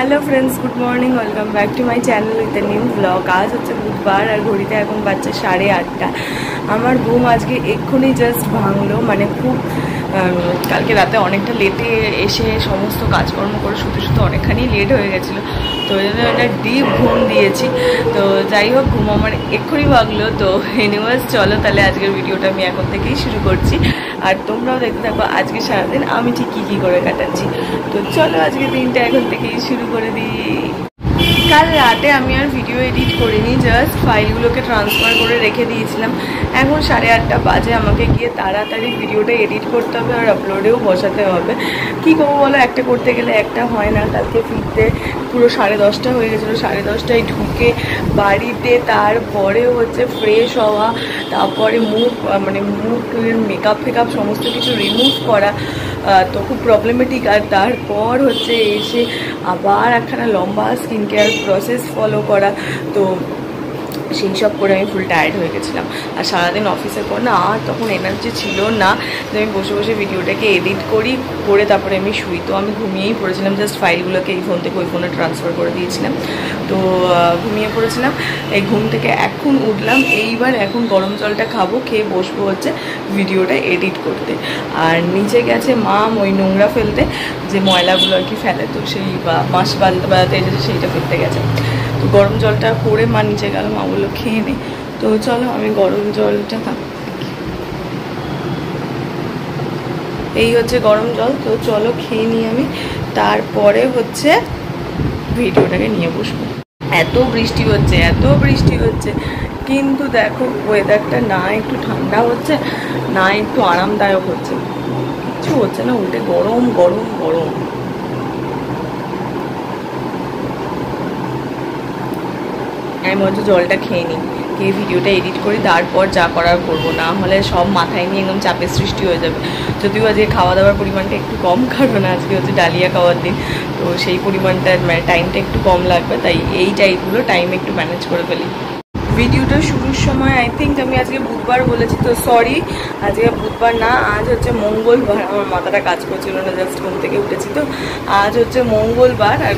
Hello friends, good morning, welcome back to my channel with new blog. आज হচ্ছে বুধবার আর ঘড়িতে এখন বাজছে 8:30। আমার ঘুম আজকে এক্ষুনি জাস্ট ভাঙলো, মানে খুব কালকে রাতে অনেকটা লেটে এসে সমস্ত কাজকর্ম করে শুতে শুতে অনেকখানি লেট হয়ে গেছিলো, তো ওই জন্য একটা ডিপ ঘুম দিয়েছি। তো যাই হোক, ঘুম আমার এক্ষুনি ভাঙলো। তো এনিওয়েজ চলো তাহলে আজকের ভিডিওটা আমি এখন থেকেই শুরু করছি, আর তোমরাও দেখতে থাকো আজকে সারাদিন আমি ঠিক কী কী করে কাটাচ্ছি। তো চলো আজকে দিনটা এখন থেকেই শুরু করে দিই। কাল রাতে আমি আর ভিডিও এডিট করিনি, জাস্ট ফাইলগুলোকে ট্রান্সফার করে রেখে দিয়েছিলাম। এখন 8:30 বাজে, আমাকে গিয়ে তাড়াতাড়ি ভিডিওটা এডিট করতে হবে আর আপলোডেও বসাতে হবে। কী করবো বলো, একটা করতে গেলে একটা হয় না। কালকে ফিরতে পুরো 10:30 হয়ে গেছিলো। 10:30টায় ঢুকে বাড়িতে, তারপরে হচ্ছে ফ্রেশ হওয়া, তারপরে মুখের মেকআপ ফেকআপ সমস্ত কিছু রিমুভ করা, তো খুব প্রবলেমেটিক। আর তারপর হচ্ছে এসে আবার একখানা লম্বা স্কিন কেয়ার প্রসেস ফলো করা, তো সেই সব করে আমি ফুল টায়ার্ড হয়ে গেছিলাম। আর সারাদিন অফিসের পর না আর তখন এনার্জি ছিল না যে আমি বসে বসে ভিডিওটাকে এডিট করে তারপরে আমি শুই। তো আমি ঘুমিয়েই পড়েছিলাম, জাস্ট ফাইলগুলোকে এই ফোন থেকে ওই ফোনে ট্রান্সফার করে দিয়েছিলাম, তো ঘুমিয়ে পড়েছিলাম। এই ঘুম থেকে এখন উঠলাম, এইবার এখন গরম জলটা খাবো, খেয়ে বসবো হচ্ছে ভিডিওটা এডিট করতে। আর নিচে গেছে মা ওই নোংরা ফেলতে, যে ময়লাগুলো আর কি ফেলে, তো সেই মাছ বাজাতে এসেছে সেইটা ফেলতে গেছে। তো গরম জলটা করে মা নিচে গেল, মা বললো খেয়ে নে। তো চলো আমি গরম জলটা এই হচ্ছে গরম জল, তো চলো খেয়ে নিই আমি, তারপরে হচ্ছে ভিডিওটাকে নিয়ে বসবো। এত বৃষ্টি হচ্ছে কিন্তু দেখো ওয়েদারটা না একটু ঠান্ডা হচ্ছে না একটু আরামদায়ক হচ্ছে, কিছু হচ্ছে না, উল্টে গরম গরম গরম। আমি হচ্ছে জলটা খেয়ে নিই, খেয়ে ভিডিওটা এডিট করি, তারপর যা করার করবো, না হলে সব মাথায় নিয়ে একদম চাপের সৃষ্টি হয়ে যাবে। যদিও আজকে খাওয়া দাওয়ার পরিমাণটা একটু কম, কারণ আজকে হচ্ছে ডালিয়া খাওয়ার দিন, তো সেই পরিমাণটা মানে টাইমটা একটু কম লাগবে, তাই এই টাইপগুলো টাইম একটু ম্যানেজ করে ফেলি। ভিডিওটা শুরুর সময় আই থিঙ্ক আমি আজকে বুধবার বলেছি, তো সরি, আজকে বুধবার না, আজ হচ্ছে মঙ্গলবার। আমার মাথাটা কাজ করছিল না, জাস্ট ঘুম থেকে উঠেছি, তো আজ হচ্ছে মঙ্গলবার। আর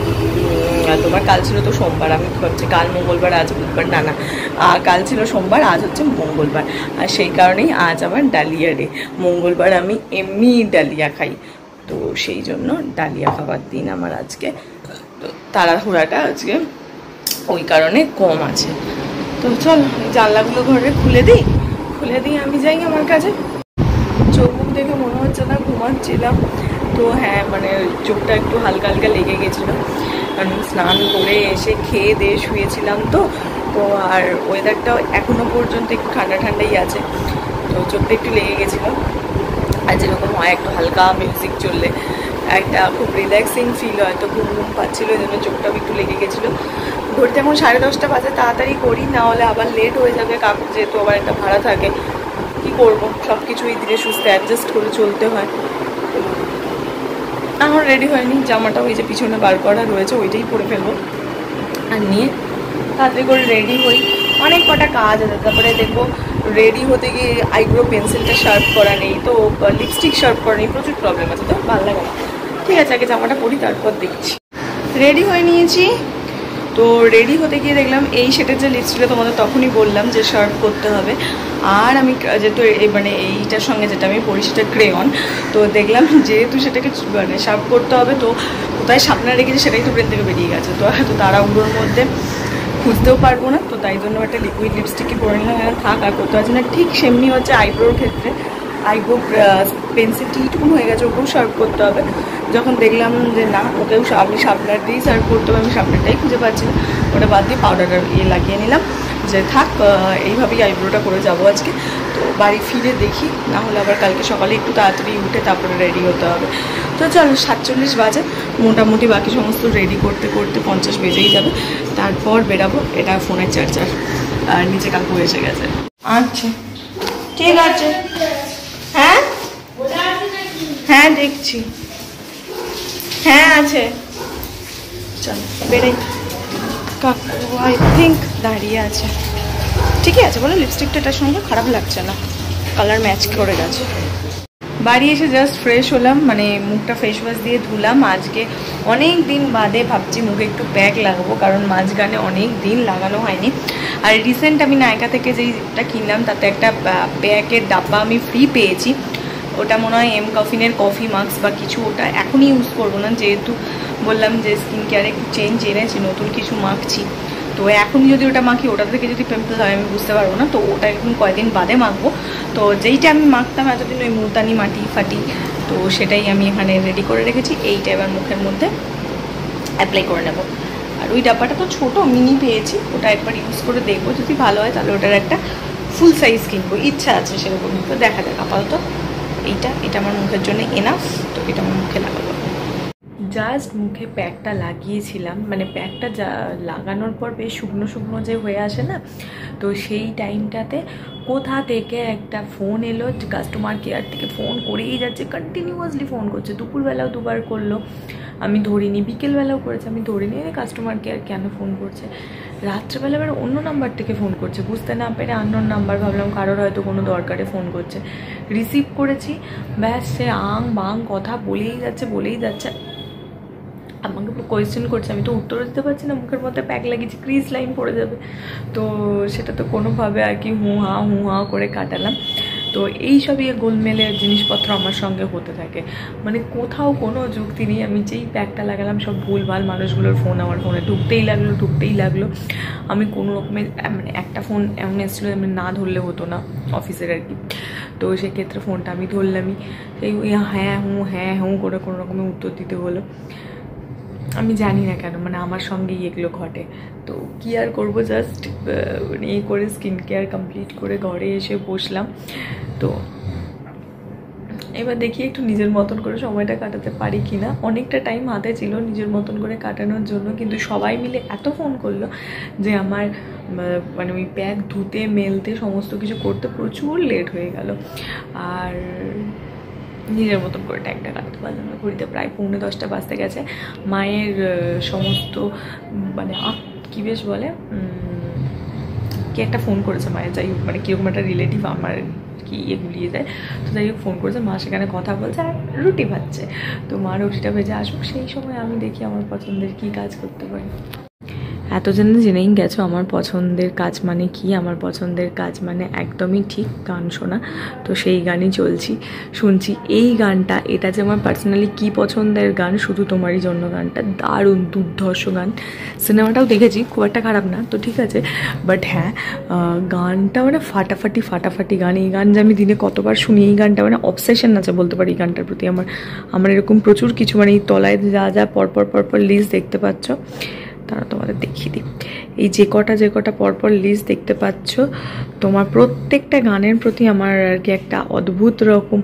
তোমার কাল ছিল তো সোমবার, আমি ভাবছি কাল মঙ্গলবার আজ বুধবার, না কাল ছিল সোমবার, আজ হচ্ছে মঙ্গলবার। আর সেই কারণেই আজ আমার ডালিয়া ডে। মঙ্গলবার আমি এমনি ডালিয়া খাই, তো সেই জন্য ডালিয়া খাবার দিন আমার আজকে। তো তাড়াহুড়াটা আজকে ওই কারণে কম আছে। তো চল জানলাগুলো ঘরে খুলে দিই আমি যাই আমার কাছে। চোখ মুখ দেখে মনে হচ্ছে না ঘুমাচ্ছিলাম, তো হ্যাঁ মানে চোখটা একটু হালকা হালকা লেগে গেছিলো, কারণ স্নান করে এসে খেয়ে দিয়ে শুয়েছিলাম। তো আর ওয়েদারটাও এখনও পর্যন্ত একটু ঠান্ডা ঠান্ডাই আছে, তো চোখটা একটু লেগে গেছিলো। আর যেরকম হয় একটু হালকা মিউজিক চললে একটা খুব রিল্যাক্সিং ফিল হয়, তো ঘুম পাচ্ছিলো, এই জন্য চোখটাও একটু লেগে গেছিলো। ঘুরতে এখন 10:30 বাজে, তাড়াতাড়ি করি, না হলে আবার লেট হয়ে যাবে। কাকু যেহেতু আবার একটা ভাড়া থাকে, কি করব, সব কিছুই ধীরে সুস্থে অ্যাডজাস্ট করে চলতে হয়। এখন রেডি হয়নি, জামাটা ওই যে পিছনে বার করা রয়েছে ওইটাই পরে ফেলবো, আর নিয়ে তাড়াতাড়ি করে রেডি হই। অনেক কটা কাজ আছে, তারপরে দেখবো রেডি হতে গিয়ে আইব্রো পেন্সিলটা শার্প করা নেই, তো লিপস্টিক শার্প করা নেই, প্রচুর প্রবলেম আছে, তো ভালো লাগে না। ঠিক আছে, আগে জামাটা পরি তারপর দেখছি। রেডি হয়ে নিয়েছি, তো রেডি হতে গিয়ে দেখলাম এই শেডের যে লিপস্টিকটা তোমাদের তখনই বললাম যে শার্প করতে হবে, আর আমি যেহেতু মানে এইটার সঙ্গে যেটা আমি পরি সেটা ক্রেয়ন, তো দেখলাম যেহেতু সেটাকে মানে শার্প করতে হবে, তো কোথায় সামনে রেখেছি সেটাই তো ব্রেন থেকে বেরিয়ে গেছে, তো এত তাড়াহুড়োর মধ্যে খুঁজতেও পারবো না, তো তাই জন্য একটা লিকুইড লিপস্টিকই পরে নিলাম, থাক আর করতে পারছি না। ঠিক সেমনি হচ্ছে আইব্রোর ক্ষেত্রে, আইব্রো পেন্সিলটি এইটুকুন হয়ে গেছে, ওকেও শার্প করতে হবে। যখন দেখলাম যে না ওকেও আমি শার্পনার দিয়েই শার্প করতে হবে, আমি শার্পনারটাই খুঁজে পাচ্ছি না, ওটা বাদ দিয়ে পাউডারটা লাগিয়ে নিলাম, যে থাক এইভাবেই আইব্রোটা করে যাবো আজকে। তো বাড়ি ফিরে দেখি, না হলে আবার কালকে সকালে একটু তাড়াতাড়ি উঠে তারপরে রেডি হতে হবে। তো চলো 7:40 বাজে, মোটামুটি বাকি সমস্ত রেডি করতে করতে 50 বেজেই যাবে, তারপর বেরাবো। এটা ফোনের চার্জার, আর নিচে কাকু এসে গেছে। আচ্ছা ঠিক আছে, হ্যাঁ হ্যাঁ দেখছি, হ্যাঁ আছে, চল বেরাই। কাকু আই থিঙ্ক দাঁড়িয়ে আছে, ঠিকই আছে বলো, লিপস্টিকটা এটার সঙ্গে খারাপ লাগছে না, কালার ম্যাচ করে গেছে। বাড়ি এসে জাস্ট ফ্রেশ হলাম, মানে মুখটা ফেস ওয়াশ দিয়ে ধুলাম। আজকে অনেক দিন বাদে ভাবছি মুখে একটু প্যাক লাগাবো, কারণ মাঝখানে অনেক দিন লাগানো হয়নি। আর রিসেন্ট আমি নায়কা থেকে যেইটা কিনলাম তাতে একটা প্যাকের ডাব্বা আমি ফ্রি পেয়েছি। ওটা মনে হয় এম কফিনের কফি মাস্ক বা কিছু, ওটা এখনই ইউজ করবো না, যেহেতু বললাম যে স্কিন কেয়ারে একটু চেঞ্জ এনেছি, নতুন কিছু মাখছি। তো এখন যদি ওটা মাখি, ওটা থেকে যদি পিম্পল হয় আমি বুঝতে পারবো না, তো ওটা এখন কয়েকদিন বাদে মাখবো। তো যেইটা আমি মাখতাম এতদিন ওই মুলতানি মাটি ফাটি, তো সেটাই আমি এখানে রেডি করে রেখেছি। এইটা এবার মুখের মধ্যে অ্যাপ্লাই করে নেব। আর ওই ডাব্বাটা তো ছোটো মিনি পেয়েছি, ওটা একবার ইউজ করে দেখবো, যদি ভালো হয় তাহলে ওটার একটা ফুল সাইজ কিনবো, ইচ্ছা আছে সেরকম। তো দেখা যাক, আপাতত এটা আমার মুখের জন্য এনাফ, তো এটা আমার মুখে লাগাবো। জাস্ট মুখে প্যাকটা লাগিয়েছিলাম, মানে প্যাকটা লাগানোর পর বেশ শুকনো শুকনো যে হয়ে আসে না, তো সেই টাইমটাতে কোথা থেকে একটা ফোন এলো, কাস্টমার কেয়ার থেকে ফোন করেই যাচ্ছে, কন্টিনিউয়াসলি ফোন করছে। দুপুরবেলাও দুবার করলো, আমি ধরিনি, বিকেলবেলাও করেছে, আমি ধরিনি। কাস্টমার কেয়ার কেন ফোন করছে, রাত্রেবেলা এবার অন্য নাম্বার থেকে ফোন করছে, বুঝতে না পেরে আননোন নাম্বার ভাবলাম কারোর হয়তো কোনো দরকারে ফোন করছে। রিসিভ করেছি, ব্যাস সে আং বাং কথা বলেই যাচ্ছে। আমাকে কোয়েশ্চেন করছে, আমি তো উত্তরও দিতে পারছি না, মুখের মধ্যে প্যাক লাগিয়েছি, ক্রিজ লাইন পড়ে যাবে। তো সেটা তো কোনোভাবে আর কি হুঁ হাঁ করে কাটালাম। তো এইসবই গোলমেলের জিনিসপত্র আমার সঙ্গে হতে থাকে, মানে কোথাও কোনো যুক্তি নেই। আমি যেই প্যাকটা লাগালাম সব ভুলভাল মানুষগুলোর ফোন আমার ফোনে ঢুকতেই লাগলো। আমি কোনো রকমের মানে একটা ফোন এমন এসেছিলো আমি না ধরলে হতো না, অফিসের আর কি। তো সেক্ষেত্রে ফোনটা আমি ধরলামই, সেই হ্যাঁ হুঁ করে কোনো রকমের উত্তর দিতে হলো। আমি জানি না কেন, মানে আমার সঙ্গেই এগুলো ঘটে। তো কী আর করবো, জাস্ট এই করে স্কিন কেয়ার কমপ্লিট করে ঘরে এসে বসলাম। তো এবার দেখি একটু নিজের মতন করে সময়টা কাটাতে পারি কি না। অনেকটা টাইম হাতে ছিল নিজের মতন করে কাটানোর জন্য, কিন্তু সবাই মিলে এত ফোন করলো যে আমার মানে ওই প্যাক ধুতে মেলতে সমস্ত কিছু করতে প্রচুর লেট হয়ে গেল। আর নিজের মতন করে টাইমটা কাটাতে পারলাম না। ঘড়িতে প্রায় 9:45 বাজতে গেছে। মায়ের সমস্ত মানে কী বেশ বলে কি একটা ফোন করেছে মায়ের, যাই হোক মানে কীরকম একটা রিলেটিভ আমার কি গুলিয়ে দেয়। তো যাই হোক ফোন করেছে, মা সেখানে কথা বলছে আর রুটি ভাজছে। তো মা রুটিটা ভেজে আসুক, সেই সময় আমি দেখি আমার পছন্দের কি কাজ করতে পারি। এতজন জেনেই গেছো আমার পছন্দের কাজ মানে কি। আমার পছন্দের কাজ মানে একদমই ঠিক গান শোনা। তো সেই গানই শুনছি। এই গানটা, এটা যে আমার পার্সোনালি কি পছন্দের গান, শুধু তোমারই জন্য গানটা দারুণ দুর্ধর্ষ গান। সিনেমাটাও দেখেছি, খুব একটা খারাপ না, তো ঠিক আছে। বাট হ্যাঁ, গানটা মানে ফাটাফাটি গান। এই গান যে আমি দিনে কতবার শুনি, এই গানটা মানে অবসেশন আছে বলতে পারি এই গানটার প্রতি আমার এরকম প্রচুর কিছু, মানে এই তলায় যা পরপর লিস্ট দেখতে পাচ্ছ, তারা তোমাদের দেখিয়ে দিই। এই যে কটা পরপর লিস্ট দেখতে পাচ্ছ, তোমার প্রত্যেকটা গানের প্রতি আমার আর কি একটা অদ্ভুত রকম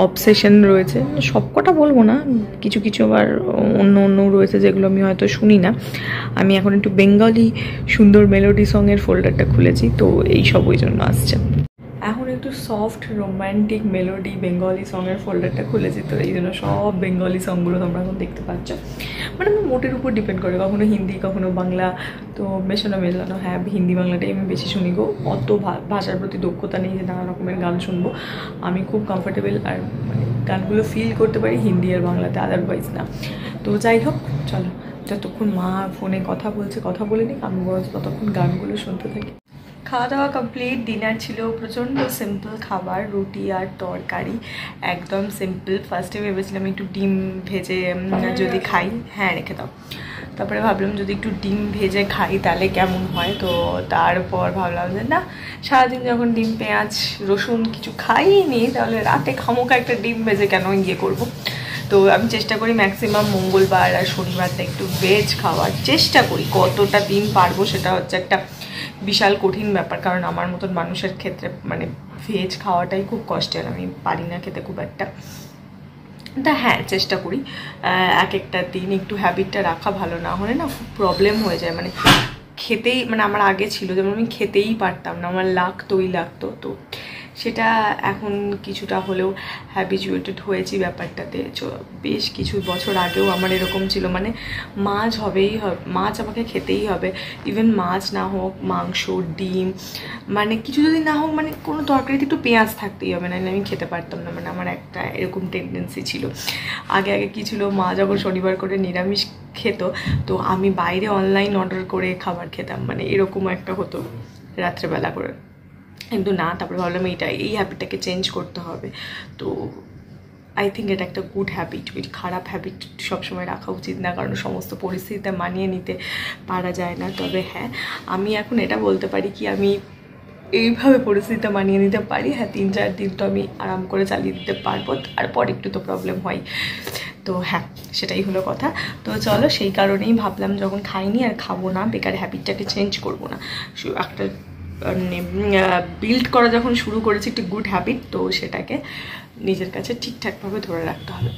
অবসেশন রয়েছে। সব কটা বলবো না, কিছু আবার অন্য রয়েছে যেগুলো আমি হয়তো শুনি না। আমি এখন একটু বেঙ্গলি সুন্দর মেলোডি সঙের ফোল্ডারটা খুলেছি, তো এই সব ওই জন্য আসছে। এখন একটু সফট রোম্যান্টিক মেলোডি বেঙ্গলি সঙের ফোল্ডারটা খুলেছি, তো এই জন্য সব বেঙ্গলি সংগুলো তোমরা এখন দেখতে পাচ্ছ। মানে আমার মোটের উপর ডিপেন্ড করে, কখনো হিন্দি কখনো বাংলা, তো মেশানো। হ্যাঁ, হিন্দি বাংলাটাই আমি বেশি শুনি গো। অত ভাষার প্রতি দক্ষতা নেই যে নানা রকমের গান শুনবো। আমি খুব কমফোর্টেবল আর মানে গানগুলো ফিল করতে পারি হিন্দি আর বাংলাতে, আদারওয়াইজ না। তো যাই হোক, চলো যতক্ষণ মা ফোনে কথা বলে নিক, আমি বরঞ্চ ততক্ষণ গানগুলো শুনতে থাকি। খাওয়া দাওয়া কমপ্লিট। ডিনার ছিল প্রচণ্ড সিম্পল খাবার, রুটি আর তরকারি, একদম সিম্পল। ফার্স্টে ভেবেছিলাম একটু ডিম ভেজে যদি খাই, হ্যাঁ রেখে দাও। তারপরে ভাবলাম যদি একটু ডিম ভেজে খাই তাহলে কেমন হয়। তো তারপর ভাবলাম যে না, সারাদিন যখন ডিম পেঁয়াজ রসুন কিছু খাইনি, তাহলে রাতে খামোকা একটা ডিম ভেজে কেন করবো। তো আমি চেষ্টা করি ম্যাক্সিমাম মঙ্গলবার আর শনিবারটা একটু ভেজ খাওয়ার চেষ্টা করি। কতটা দিন পারবো সেটা হচ্ছে একটা বিশাল কঠিন ব্যাপার, কারণ আমার মতন মানুষের ক্ষেত্রে মানে ভেজ খাওয়াটাই খুব কষ্টের, আমি পারি না খেতে খুব একটা। তা হ্যাঁ, চেষ্টা করি এক একটা দিন একটু হ্যাবিটটা রাখা ভালো, না হলে না খুব প্রবলেম হয়ে যায়। মানে খেতেই, মানে আমার আগে ছিল যেমন আমি খেতেই পারতাম না, আমার লাগতো। তো সেটা এখন কিছুটা হলেও হ্যাবিচুয়েটেড হয়েছি ব্যাপারটাতে। বেশ কিছু বছর আগেও আমার এরকম ছিল, মানে মাছ হবেই হবে, মাছ আমাকে খেতেই হবে। ইভেন মাছ না হোক, মাংস, ডিম, মানে কিছু যদি না হোক, মানে কোনো তরকারিতে একটু পেঁয়াজ থাকতেই হবে, নাহলে আমি খেতে পারতাম না। মানে আমার একটা এরকম টেন্ডেন্সি ছিল। আগে কী ছিল, মা যখন শনিবার করে নিরামিষ খেত, তো আমি বাইরে অনলাইন অর্ডার করে খাবার খেতাম, মানে এরকম একটা হতো রাত্রেবেলা করে। কিন্তু না, তারপরে ভাবলাম এই হ্যাবিটটাকে চেঞ্জ করতে হবে। তো আই থিঙ্ক এটা একটা গুড হ্যাবিট। ওই খারাপ হ্যাবিট সবসময় রাখা উচিত না, কারণ সমস্ত পরিস্থিতিতে মানিয়ে নিতে পারা যায় না। তবে হ্যাঁ, আমি এখন এটা বলতে পারি কি, আমি এইভাবে পরিস্থিতিতে মানিয়ে নিতে পারি। হ্যাঁ, 3-4 দিন তো আমি আরাম করে চালিয়ে দিতে পারবো, তারপর একটু তো প্রবলেম হয়। তো হ্যাঁ, সেটাই হলো কথা। তো চলো, সেই কারণেই ভাবলাম যখন খাইনি আর খাবো না, বেকার হ্যাবিটটাকে চেঞ্জ করবো না। একটা বিল্ড করা যখন শুরু করেছি একটি গুড হ্যাবিট, তো সেটাকে নিজের কাছে ঠিকঠাকভাবে ধরে রাখতে হবে।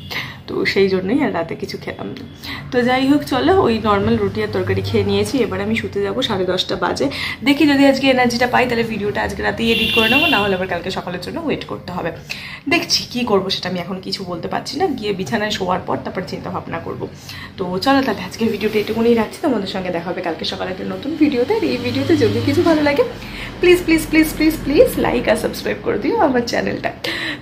তো সেই জন্যই আর রাতে কিছু খেলাম না। তো যাই হোক, চলো, ওই নর্মাল রুটি আর তরকারি খেয়ে নিয়েছি। এবার আমি শুতে যাবো, 10:30 বাজে। দেখি যদি আজকে এনার্জিটা পাই, তাহলে ভিডিওটা আজকে রাতেই এডিট করে নেবো, না হলে আবার কালকে সকালের জন্য ওয়েট করতে হবে। দেখছি কি করবো, সেটা আমি এখন কিছু বলতে পারছি না। গিয়ে বিছানায় শোয়ার পর তারপর চিন্তা ভাবনা করবো। তো চলো, তাহলে আজকের ভিডিওটা এটুকুনি রাখছি। তোমাদের সঙ্গে দেখা হবে কালকে সকালে একটা নতুন ভিডিওতে। আর এই ভিডিওতে যদি কিছু ভালো লাগে, please please please please please like আর সাবস্ক্রাইব করে দিও আমার চ্যানেলটা।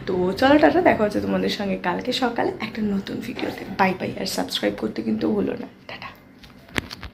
তো চলো, টাটা, দেখা হচ্ছে তোমাদের সঙ্গে কালকে সকালে একটা নতুন ভিডিওতে। Bye bye. আর সাবস্ক্রাইব করতে কিন্তু ভুলো না। টাটা।